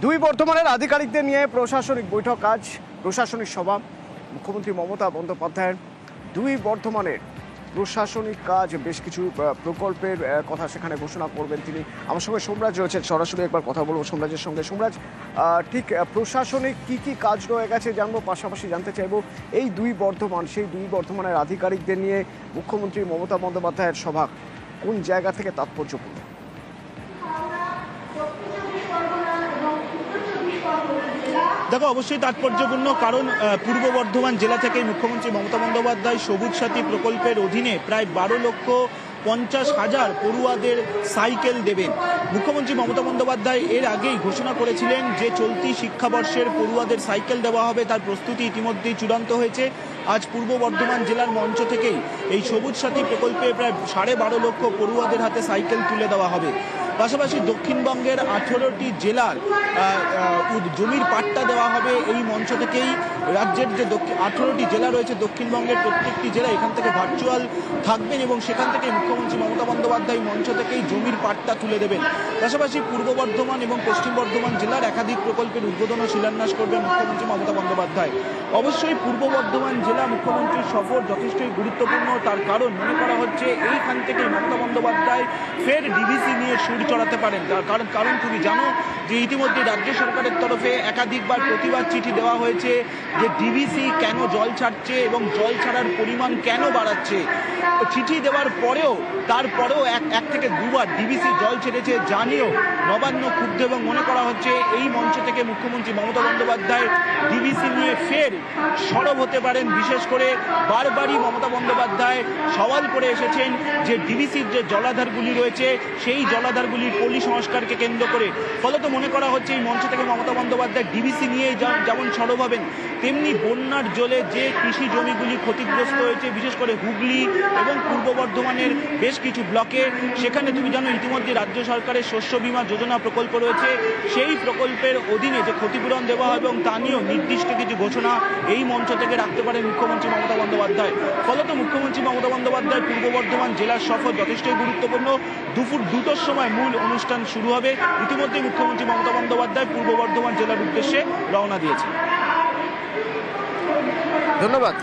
দুই বর্ধমানের আধিকারিকদের নিয়ে প্রশাসনিক বৈঠক আজ প্রশাসনিক সভা। মুখ্যমন্ত্রী মমতা বন্দ্যোপাধ্যায়ের দুই বর্ধমানের প্রশাসনিক কাজ বেশ কিছু প্রকল্পের কথা সেখানে ঘোষণা করবেন তিনি। আমার সঙ্গে সোমরাজ রয়েছেন, সরাসরি একবার কথা বলবো সোমরাজের সঙ্গে। সোমরাজ, ঠিক প্রশাসনিক কি কাজ রয়ে গেছে জানবো, পাশাপাশি জানতে চাইবো এই দুই বর্ধমান, সেই দুই বর্ধমানের আধিকারিকদের নিয়ে মুখ্যমন্ত্রী মমতা বন্দ্যোপাধ্যায়ের সভা কোন জায়গা থেকে তাৎপর্যপূর্ণ? দেখো, অবশ্যই তাৎপর্যপূর্ণ, কারণ পূর্ব বর্ধমান জেলা থেকে মুখ্যমন্ত্রী মমতা বন্দ্যোপাধ্যায় সবুজ সাথী প্রকল্পের অধীনে প্রায় 12,50,000 পড়ুয়াদের সাইকেল দেবেন। মুখ্যমন্ত্রী মমতা বন্দ্যোপাধ্যায় এর আগেই ঘোষণা করেছিলেন যে চলতি শিক্ষাবর্ষের পড়ুয়াদের সাইকেল দেওয়া হবে, তার প্রস্তুতি ইতিমধ্যেই চূড়ান্ত হয়েছে। আজ পূর্ব বর্ধমান জেলার মঞ্চ থেকেই এই সবুজ সাথী প্রকল্পে প্রায় 12.5 লক্ষ পড়ুয়াদের হাতে সাইকেল তুলে দেওয়া হবে। পাশাপাশি দক্ষিণবঙ্গের 18টি জেলার জমির পাট্টা দেওয়া হবে এই মঞ্চ থেকেই। রাজ্যের যে 18টি জেলা রয়েছে, দক্ষিণবঙ্গের প্রত্যেকটি জেলা এখান থেকে ভার্চুয়াল থাকবেন এবং সেখান থেকে মুখ্যমন্ত্রী মমতা বন্দ্যোপাধ্যায় মঞ্চ থেকেই জমির পাট্টা তুলে দেবেন। পাশাপাশি পূর্ব বর্ধমান এবং পশ্চিম বর্ধমান জেলার একাধিক প্রকল্পের উদ্বোধন ও শিলান্যাস করবেন মুখ্যমন্ত্রী মমতা বন্দ্যোপাধ্যায়। অবশ্যই পূর্ব বর্ধমান জেলা মুখ্যমন্ত্রীর সফর যথেষ্টই গুরুত্বপূর্ণ, তার কারণ মনে করা হচ্ছে এইখান থেকে মমতা বন্দ্যোপাধ্যায় ফের ডিভিসি নিয়ে সুর চড়াতে পারেন। কারণ তুমি জানো যে ইতিমধ্যে রাজ্য সরকারের তরফে একাধিকবার প্রতিবাদ চিঠি দেওয়া হয়েছে যে ডিভিসি কেন জল ছাড়ছে এবং জল ছাড়ার পরিমাণ কেন বাড়াচ্ছে। চিঠি দেওয়ার পরেও তারপরেও এক থেকে দুবার ডিভিসি জল ছেড়েছে, জানিও নবান্ন ক্ষুব্ধ এবং মনে করা হচ্ছে এই মঞ্চ থেকে মুখ্যমন্ত্রী মমতা বন্দ্যোপাধ্যায় ডিভিসি নিয়ে ফের সরব হতে পারেন। বিশেষ করে বারবারই মমতা বন্দ্যোপাধ্যায় সওয়াল করে এসেছেন যে ডিভিসির যে জলাধারগুলি রয়েছে সেই জলাধারগুলির পল্লী সংস্কারকে কেন্দ্র করে। ফলত মনে করা হচ্ছে এই মঞ্চ থেকে মমতা বন্দ্যোপাধ্যায় ডিভিসি নিয়ে যেমন সরব হবেন, তেমনি বন্যার জলে যে কৃষি জমিগুলি ক্ষতিগ্রস্ত হয়েছে, বিশেষ করে হুগলি এবং পূর্ব বর্ধমানের বেশ কিছু ব্লকে, সেখানে তুমি জানো ইতিমধ্যে রাজ্য সরকারের শস্য বীমা যোজনা প্রকল্প রয়েছে, সেই প্রকল্পের অধীনে যে ক্ষতিপূরণ দেওয়া হবে এবং তা নিয়েও নির্দিষ্ট কিছু ঘোষণা এই মঞ্চ থেকে রাখতে পারেন মুখ্যমন্ত্রী মমতা বন্দ্যোপাধ্যায়। ফলত মুখ্যমন্ত্রী মমতা বন্দ্যোপাধ্যায় পূর্ব বর্ধমান জেলার সফর যথেষ্টই গুরুত্বপূর্ণ। দুপুর 2টোর সময় মূল অনুষ্ঠান শুরু হবে। ইতিমধ্যে মুখ্যমন্ত্রী মমতা বন্দ্যোপাধ্যায় পূর্ব বর্ধমান জেলার উদ্দেশ্যে রওনা দিয়েছেন। ধন্যবাদ।